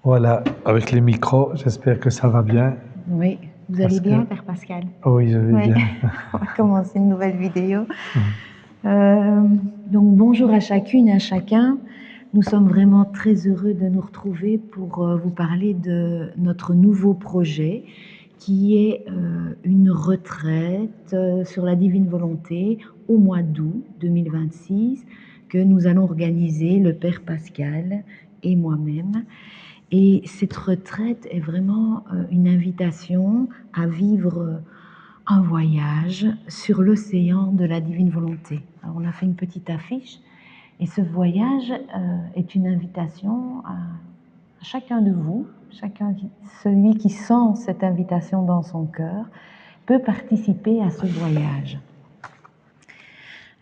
Voilà, avec les micros, j'espère que ça va bien. Oui, vous allez bien, Père Pascal? Oui, je vais bien. On va commencer une nouvelle vidéo. Mhm. Donc bonjour à chacune et à chacun. Nous sommes vraiment très heureux de nous retrouver pour vous parler de notre nouveau projet qui est une retraite sur la divine volonté au mois d'août 2026 que nous allons organiser, le Père Pascal et moi-même. Et cette retraite est vraiment une invitation à vivre un voyage sur l'océan de la divine volonté. Alors on a fait une petite affiche et ce voyage est une invitation à chacun de vous, celui qui sent cette invitation dans son cœur peut participer à ce voyage.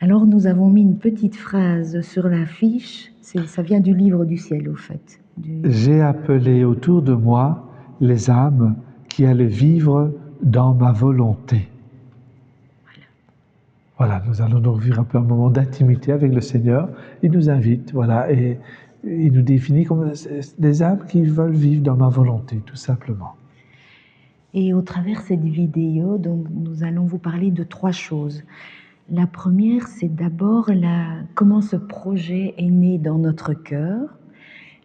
Alors nous avons mis une petite phrase sur l'affiche, ça vient du livre du ciel au fait. J'ai appelé autour de moi les âmes qui allaient vivre dans ma volonté. Voilà, nous allons nous vivre un peu un moment d'intimité avec le Seigneur. Il nous invite, voilà, et il nous définit comme des âmes qui veulent vivre dans ma volonté, tout simplement. Et au travers de cette vidéo, donc, nous allons vous parler de 3 choses. La première, c'est d'abord comment ce projet est né dans notre cœur.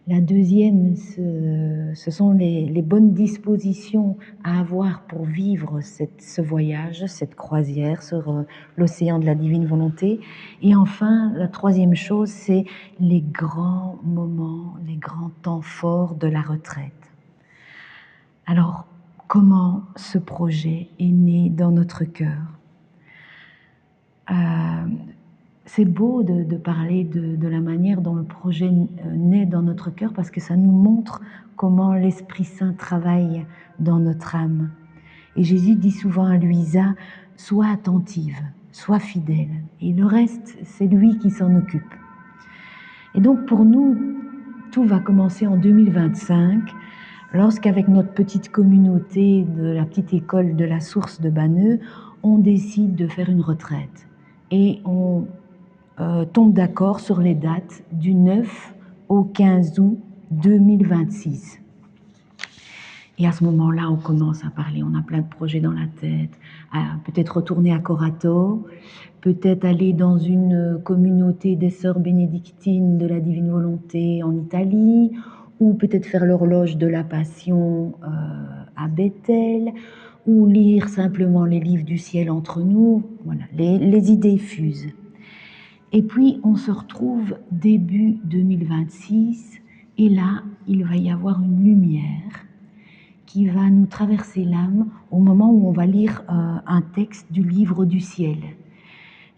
La deuxième, ce sont les bonnes dispositions à avoir pour vivre ce voyage, cette croisière sur l'océan de la divine volonté. Et enfin, la troisième chose, c'est les grands moments, les grands temps forts de la retraite. Alors, comment ce projet est né dans notre cœur? C'est beau de parler de la manière dont le projet naît dans notre cœur parce que ça nous montre comment l'Esprit Saint travaille dans notre âme. Et Jésus dit souvent à Luisa, sois attentive, sois fidèle. Et le reste, c'est lui qui s'en occupe. Et donc pour nous, tout va commencer en 2025, lorsqu'avec notre petite communauté de la petite école de la Source de Banneux, on décide de faire une retraite. Et on tombe d'accord sur les dates du 9 au 15 août 2026. Et à ce moment-là, on commence à parler, on a plein de projets dans la tête, peut-être retourner à Corato, peut-être aller dans une communauté des sœurs bénédictines de la Divine Volonté en Italie, ou peut-être faire l'horloge de la Passion à Bethel, ou lire simplement les livres du ciel entre nous. Voilà, les idées fusent. Et puis, on se retrouve début 2026, et là, il va y avoir une lumière qui va nous traverser l'âme au moment où on va lire un texte du livre du ciel.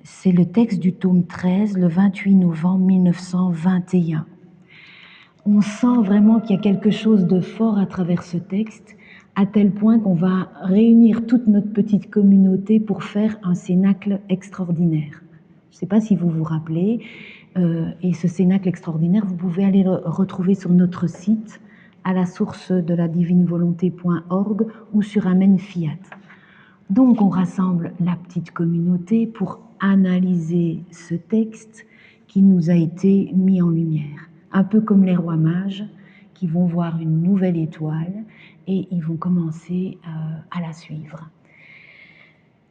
C'est le texte du tome 13, le 28 novembre 1921. On sent vraiment qu'il y a quelque chose de fort à travers ce texte, à tel point qu'on va réunir toute notre petite communauté pour faire un cénacle extraordinaire. Je ne sais pas si vous vous rappelez, et ce cénacle extraordinaire, vous pouvez aller le retrouver sur notre site, à la source de la divinevolonté.org ou sur Amen Fiat. Donc on rassemble la petite communauté pour analyser ce texte qui nous a été mis en lumière. Un peu comme les rois mages qui vont voir une nouvelle étoile et ils vont commencer à la suivre.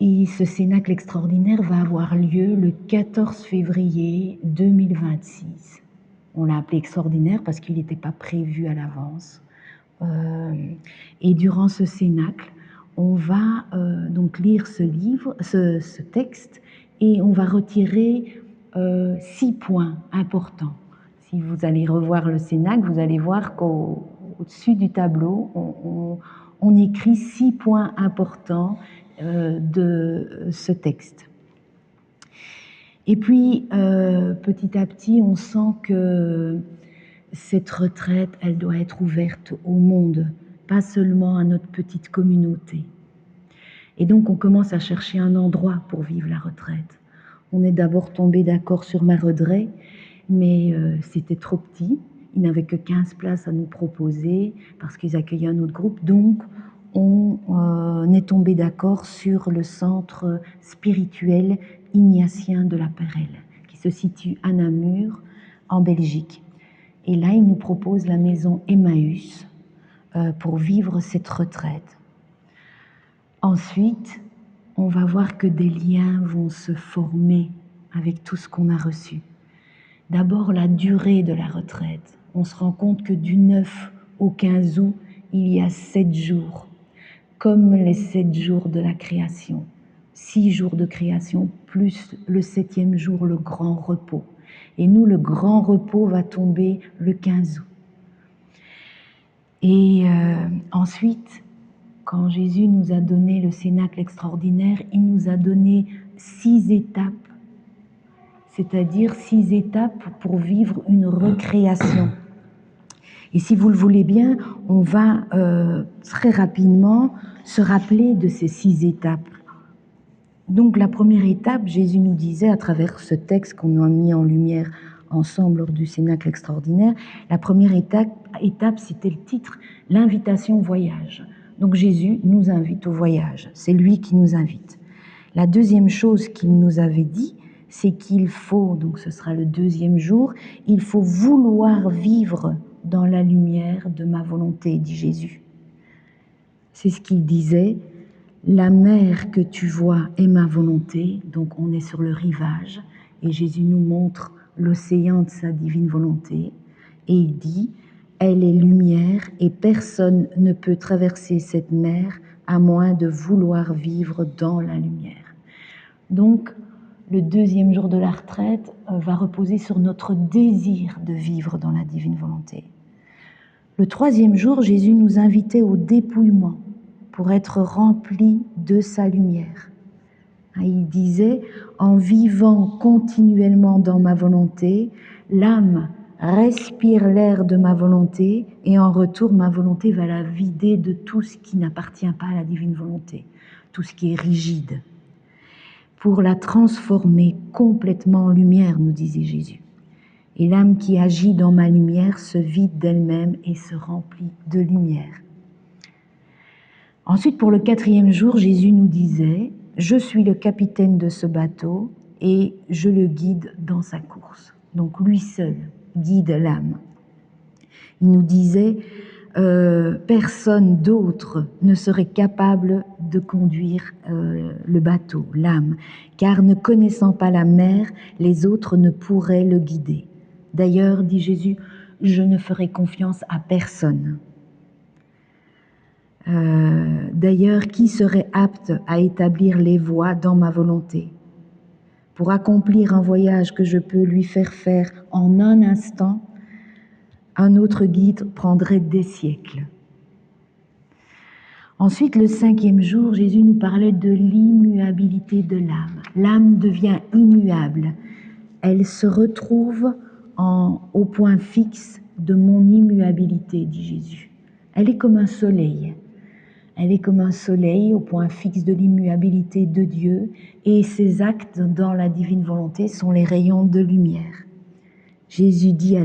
Et ce cénacle extraordinaire va avoir lieu le 14 février 2026. On l'a appelé extraordinaire parce qu'il n'était pas prévu à l'avance. Et durant ce cénacle, on va donc lire ce texte, et on va retirer 6 points importants. Si vous allez revoir le cénacle, vous allez voir qu'au-dessus du tableau, on écrit 6 points importants de ce texte. Et puis, petit à petit, on sent que cette retraite, elle doit être ouverte au monde, pas seulement à notre petite communauté. Et donc, on commence à chercher un endroit pour vivre la retraite. On est d'abord tombé d'accord sur Maredret, mais c'était trop petit. Ils n'avaient que 15 places à nous proposer parce qu'ils accueillaient un autre groupe. Donc, on est tombé d'accord sur le centre spirituel ignatien de la Perelle, qui se situe à Namur, en Belgique. Et là, il nous propose la maison Emmaüs pour vivre cette retraite. Ensuite, on va voir que des liens vont se former avec tout ce qu'on a reçu. D'abord, la durée de la retraite. On se rend compte que du 9 au 15 août, il y a 7 jours, comme les 7 jours de la création. 6 jours de création, plus le 7e jour, le grand repos. Et nous, le grand repos va tomber le 15 août. Et ensuite, quand Jésus nous a donné le cénacle extraordinaire, il nous a donné 6 étapes, c'est-à-dire 6 étapes pour vivre une recréation. Et si vous le voulez bien, on va très rapidement se rappeler de ces 6 étapes. Donc la première étape, Jésus nous disait à travers ce texte qu'on a mis en lumière ensemble lors du cénacle extraordinaire, la première étape, c'était le titre, l'invitation au voyage. Donc Jésus nous invite au voyage, c'est lui qui nous invite. La deuxième chose qu'il nous avait dit, c'est qu'il faut, donc ce sera le 2e jour, il faut vouloir vivre dans la lumière de ma volonté, dit Jésus. C'est ce qu'il disait, la mer que tu vois est ma volonté, donc on est sur le rivage, et Jésus nous montre l'océan de sa divine volonté, et il dit, elle est lumière, et personne ne peut traverser cette mer à moins de vouloir vivre dans la lumière. Donc, le 2e jour de la retraite va reposer sur notre désir de vivre dans la divine volonté. Le 3e jour, Jésus nous invitait au dépouillement pour être remplis de sa lumière. Il disait, en vivant continuellement dans ma volonté, l'âme respire l'air de ma volonté et en retour, ma volonté va la vider de tout ce qui n'appartient pas à la divine volonté, tout ce qui est rigide, pour la transformer complètement en lumière, nous disait Jésus. Et l'âme qui agit dans ma lumière se vide d'elle-même et se remplit de lumière. Ensuite, pour le 4e jour, Jésus nous disait, je suis le capitaine de ce bateau et je le guide dans sa course. Donc lui seul guide l'âme. Il nous disait, personne d'autre ne serait capable de conduire le bateau, l'âme, car ne connaissant pas la mer, les autres ne pourraient le guider. D'ailleurs, dit Jésus, je ne ferai confiance à personne. D'ailleurs, qui serait apte à établir les voies dans ma volonté? Pour accomplir un voyage que je peux lui faire faire en un instant, un autre guide prendrait des siècles. Ensuite, le 5e jour, Jésus nous parlait de l'immuabilité de l'âme. L'âme devient immuable. Elle se retrouve au point fixe de mon immuabilité, dit Jésus. Elle est comme un soleil. Elle est comme un soleil au point fixe de l'immuabilité de Dieu et ses actes dans la divine volonté sont les rayons de lumière. Jésus dit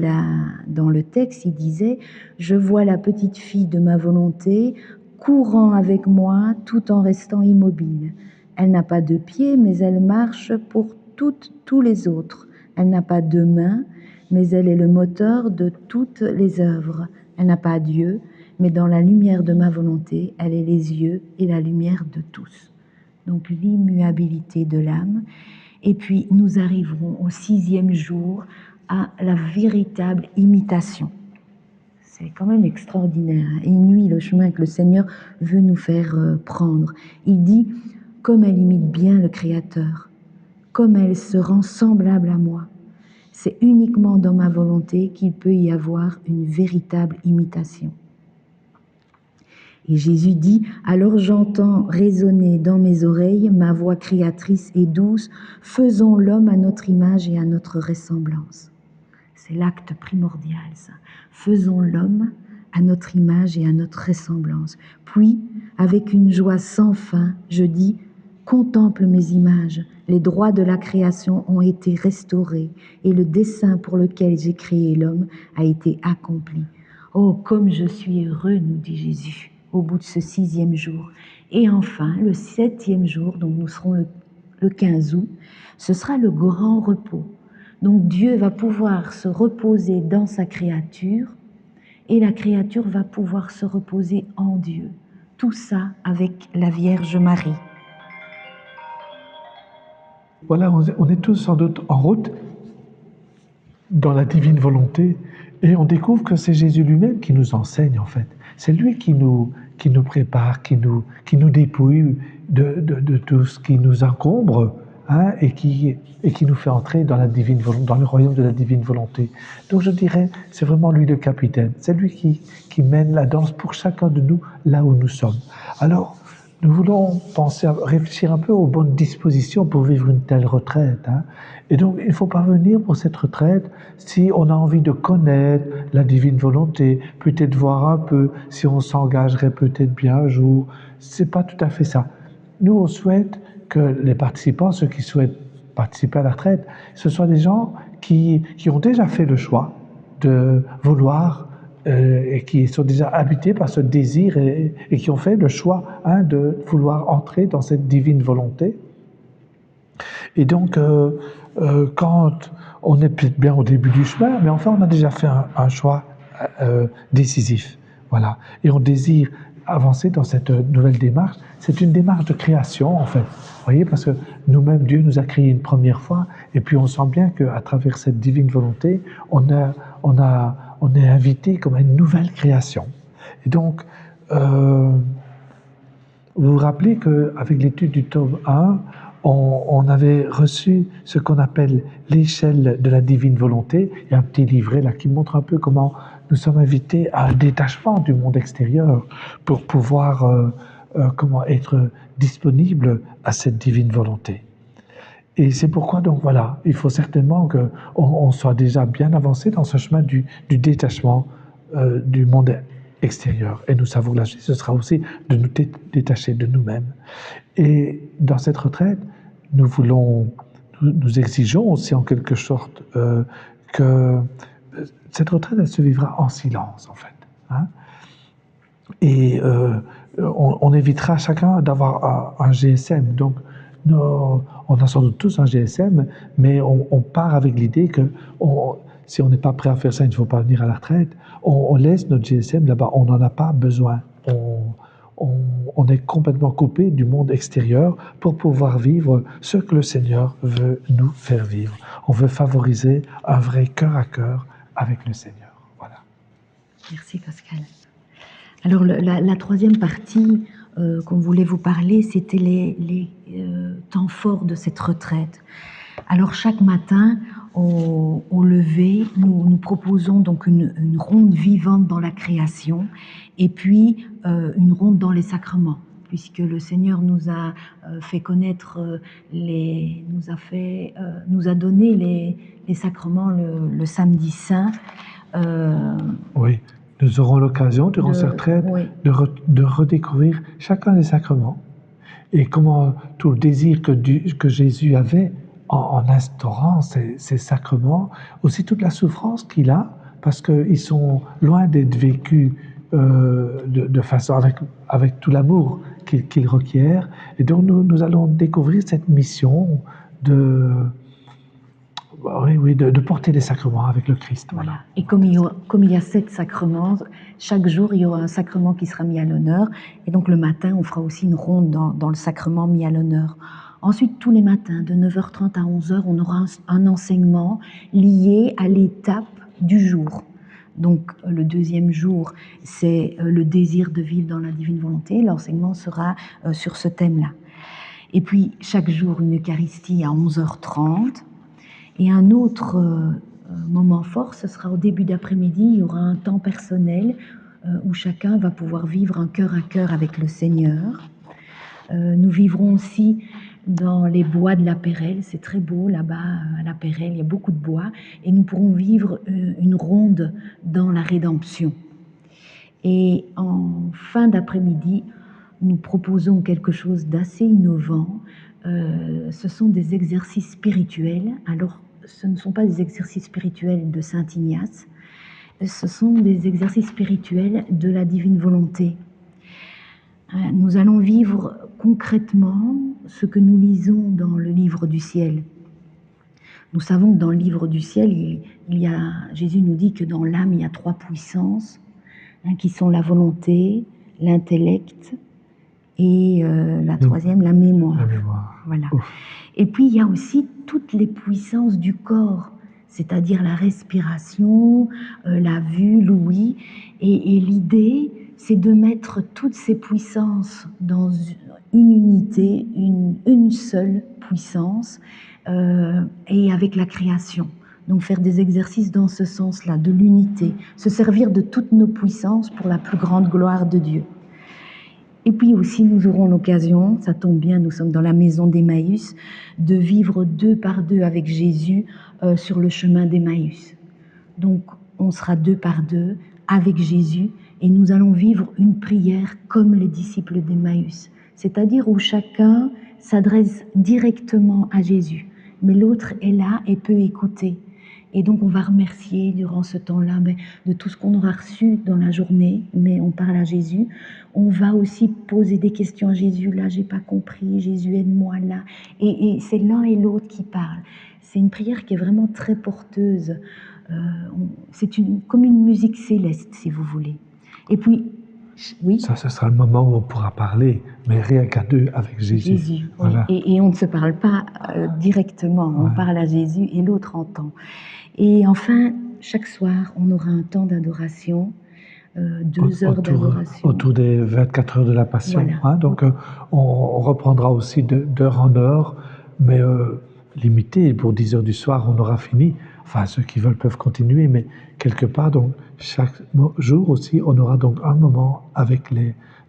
dans le texte, il disait « Je vois la petite fille de ma volonté courant avec moi tout en restant immobile. Elle n'a pas de pieds, mais elle marche pour tous les autres. Elle n'a pas de mains, mais elle est le moteur de toutes les œuvres. Elle n'a pas d'yeux, mais dans la lumière de ma volonté, elle est les yeux et la lumière de tous. » Donc l'immuabilité de l'âme. Et puis nous arriverons au 6e jour à la véritable imitation. C'est quand même extraordinaire. Inouï le chemin que le Seigneur veut nous faire prendre. Il dit, comme elle imite bien le Créateur, comme elle se rend semblable à moi, c'est uniquement dans ma volonté qu'il peut y avoir une véritable imitation. Et Jésus dit, alors j'entends résonner dans mes oreilles ma voix créatrice et douce, faisons l'homme à notre image et à notre ressemblance. C'est l'acte primordial, ça. Faisons l'homme à notre image et à notre ressemblance. Puis, avec une joie sans fin, je dis, contemple mes images, les droits de la création ont été restaurés et le dessein pour lequel j'ai créé l'homme a été accompli. Oh, comme je suis heureux, nous dit Jésus, au bout de ce 6e jour. Et enfin, le 7e jour, donc nous serons le 15 août, ce sera le grand repos. Donc Dieu va pouvoir se reposer dans sa créature et la créature va pouvoir se reposer en Dieu. Tout ça avec la Vierge Marie. Voilà, on est tous sans doute en route dans la divine volonté et on découvre que c'est Jésus lui-même qui nous enseigne en fait. C'est lui qui nous prépare, qui nous dépouille de tout ce qui nous encombre, hein, et qui nous fait entrer dans le royaume de la divine volonté. Donc je dirais, c'est vraiment lui le capitaine. C'est lui qui mène la danse pour chacun de nous là où nous sommes. Alors, nous voulons réfléchir un peu aux bonnes dispositions pour vivre une telle retraite, hein. Et donc, il ne faut pas venir pour cette retraite si on a envie de connaître la divine volonté, peut-être voir un peu si on s'engagerait peut-être bien un jour. C'est pas tout à fait ça. Nous, on souhaite que les participants, ceux qui souhaitent participer à la retraite, ce soient des gens qui ont déjà fait le choix de vouloir et qui sont déjà habités par ce désir et qui ont fait le choix, hein, de vouloir entrer dans cette divine volonté. Et donc, quand on est peut-être bien au début du chemin, mais enfin, on a déjà fait un choix décisif. Voilà. Et on désire avancer dans cette nouvelle démarche. C'est une démarche de création, en fait. Vous voyez, parce que nous-mêmes, Dieu nous a créés une première fois, et puis on sent bien qu'à travers cette divine volonté, on est invité comme à une nouvelle création. Et donc, vous vous rappelez qu'avec l'étude du tome 1, on avait reçu ce qu'on appelle l'échelle de la divine volonté. Il y a un petit livret là qui montre un peu comment nous sommes invités à un détachement du monde extérieur pour pouvoir comment être disponible à cette divine volonté. Et c'est pourquoi donc voilà, il faut certainement qu'on soit déjà bien avancé dans ce chemin du détachement du monde extérieur. Et nous savons que la suite, ce sera aussi de nous détacher de nous-mêmes. Et dans cette retraite, nous exigeons aussi en quelque sorte que cette retraite, elle se vivra en silence en fait, hein. Et on évitera chacun d'avoir un GSM. Donc, on a sans doute tous un GSM, mais on part avec l'idée que si on n'est pas prêt à faire ça, il ne faut pas venir à la retraite. On laisse notre GSM là-bas, on n'en a pas besoin. On est complètement coupé du monde extérieur pour pouvoir vivre ce que le Seigneur veut nous faire vivre. On veut favoriser un vrai cœur à cœur avec le Seigneur. Voilà. Merci Pascal. Alors la troisième partie qu'on voulait vous parler, c'était les temps forts de cette retraite. Alors chaque matin, au lever, nous proposons donc une ronde vivante dans la création et puis une ronde dans les sacrements, puisque le Seigneur nous a fait connaître nous a donné les sacrements le samedi saint. Oui, nous aurons l'occasion durant cette retraite de redécouvrir chacun des sacrements et comment tout le désir que Jésus avait en instaurant ces sacrements, aussi toute la souffrance qu'il a, parce qu'ils sont loin d'être vécus de façon avec tout l'amour qu'il requiert. Et donc nous allons découvrir cette mission de porter les sacrements avec le Christ. Voilà. Et comme il y a 7 sacrements, chaque jour il y aura un sacrement qui sera mis à l'honneur. Et donc le matin, on fera aussi une ronde dans le sacrement mis à l'honneur. Ensuite, tous les matins, de 9h30 à 11h, on aura un enseignement lié à l'étape du jour. Donc le deuxième jour, c'est le désir de vivre dans la divine volonté. L'enseignement sera sur ce thème-là. Et puis chaque jour, une Eucharistie à 11h30. Et un autre moment fort, ce sera au début d'après-midi, il y aura un temps personnel où chacun va pouvoir vivre un cœur à cœur avec le Seigneur. Nous vivrons aussi dans les bois de la Pérelle, c'est très beau là-bas à la Pérelle, il y a beaucoup de bois, et nous pourrons vivre une ronde dans la rédemption. Et en fin d'après-midi, nous proposons quelque chose d'assez innovant. Ce sont des exercices spirituels. Alors, ce ne sont pas des exercices spirituels de Saint Ignace, ce sont des exercices spirituels de la divine volonté. Nous allons vivre concrètement ce que nous lisons dans le livre du ciel. Nous savons que dans le livre du ciel, Jésus nous dit que dans l'âme, il y a 3 puissances, hein, qui sont la volonté, l'intellect et la troisième, la mémoire. La mémoire. Voilà. Ouf. Et puis, il y a aussi toutes les puissances du corps, c'est-à-dire la respiration, la vue, l'ouïe. Et l'idée, c'est de mettre toutes ces puissances dans une unité, une seule puissance, et avec la création. Donc faire des exercices dans ce sens-là, de l'unité, se servir de toutes nos puissances pour la plus grande gloire de Dieu. Et puis aussi, nous aurons l'occasion, ça tombe bien, nous sommes dans la maison d'Emmaüs, de vivre 2 par 2 avec Jésus sur le chemin d'Emmaüs. Donc, on sera 2 par 2 avec Jésus et nous allons vivre une prière comme les disciples d'Emmaüs, c'est-à-dire où chacun s'adresse directement à Jésus, mais l'autre est là et peut écouter. Et donc, on va remercier durant ce temps-là de tout ce qu'on aura reçu dans la journée, mais on parle à Jésus. On va aussi poser des questions à Jésus. Là, j'ai pas compris. Jésus, aide-moi là. Et c'est l'un et l'autre qui parlent. C'est une prière qui est vraiment très porteuse. C'est comme une musique céleste, si vous voulez. Et puis, oui. Ça, ce sera le moment où on pourra parler, mais rien qu'à 2 avec Jésus. Jésus, Voilà. oui. Et on ne se parle pas directement. On parle à Jésus et l'autre entend. Et enfin, chaque soir, on aura un temps d'adoration, 2 heures d'adoration. Autour des 24 heures de la Passion. Voilà. Hein, donc, on reprendra aussi d'heure en heure, mais limité. Pour 10 heures du soir, on aura fini. Enfin, ceux qui veulent peuvent continuer, mais quelque part, donc, chaque jour aussi, on aura donc un moment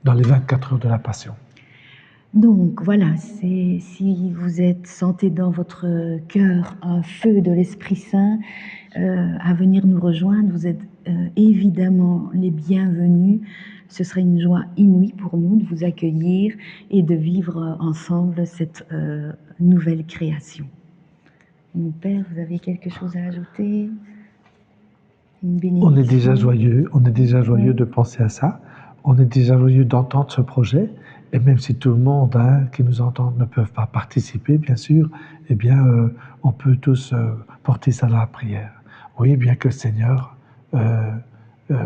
dans les 24 heures de la Passion. Donc voilà, si vous sentez dans votre cœur un feu de l'Esprit Saint à venir nous rejoindre, vous êtes évidemment les bienvenus. Ce serait une joie inouïe pour nous de vous accueillir et de vivre ensemble cette nouvelle création. Mon Père, vous avez quelque chose à ajouter? Une bénédiction? On est déjà joyeux de penser à ça. On est déjà joyeux d'entendre ce projet. Et même si tout le monde qui nous entend ne peut pas participer, bien sûr, eh bien, on peut tous porter ça dans la prière. Oui, bien que le Seigneur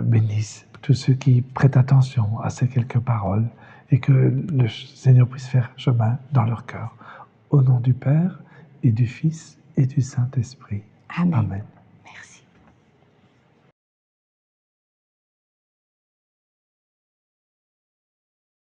bénisse tous ceux qui prêtent attention à ces quelques paroles et que le Seigneur puisse faire chemin dans leur cœur. Au nom du Père et du Fils et du Saint-Esprit. Amen. Amen.